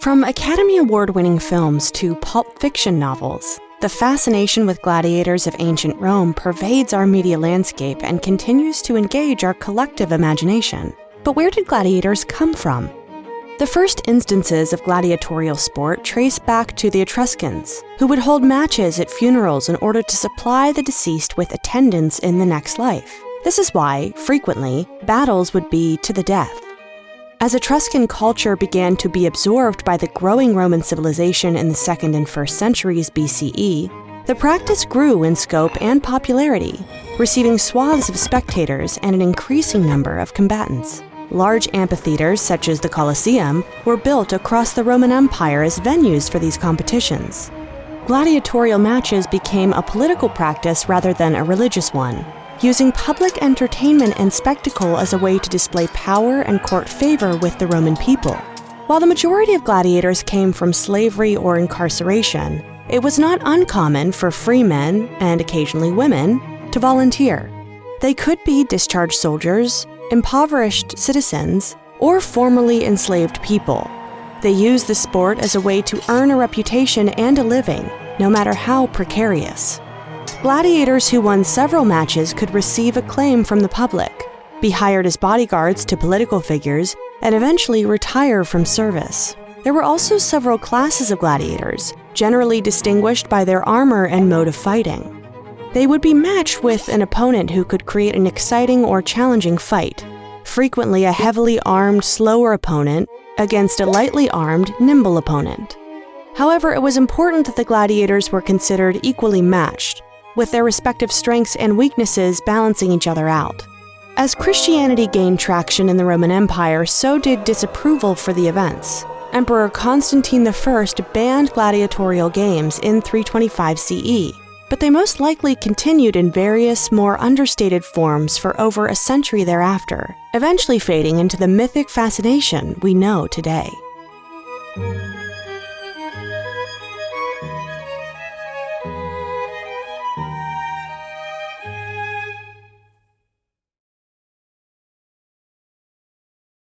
From Academy Award-winning films to pulp fiction novels, the fascination with gladiators of ancient Rome pervades our media landscape and continues to engage our collective imagination. But where did gladiators come from? The first instances of gladiatorial sport trace back to the Etruscans, who would hold matches at funerals in order to supply the deceased with attendance in the next life. This is why, frequently, battles would be to the death. As Etruscan culture began to be absorbed by the growing Roman civilization in the 2nd and 1st centuries BCE, the practice grew in scope and popularity, receiving swaths of spectators and an increasing number of combatants. Large amphitheaters, such as the Colosseum, were built across the Roman Empire as venues for these competitions. Gladiatorial matches became a political practice rather than a religious one, using public entertainment and spectacle as a way to display power and court favor with the Roman people. While the majority of gladiators came from slavery or incarceration, it was not uncommon for free men, and occasionally women, to volunteer. They could be discharged soldiers, impoverished citizens, or formerly enslaved people. They used the sport as a way to earn a reputation and a living, no matter how precarious. Gladiators who won several matches could receive acclaim from the public, be hired as bodyguards to political figures, and eventually retire from service. There were also several classes of gladiators, generally distinguished by their armor and mode of fighting. They would be matched with an opponent who could create an exciting or challenging fight, frequently a heavily armed, slower opponent against a lightly armed, nimble opponent. However, it was important that the gladiators were considered equally matched, with their respective strengths and weaknesses balancing each other out. As Christianity gained traction in the Roman Empire, so did disapproval for the events. Emperor Constantine I banned gladiatorial games in 325 CE, but they most likely continued in various, more understated forms for over a century thereafter, eventually fading into the mythic fascination we know today.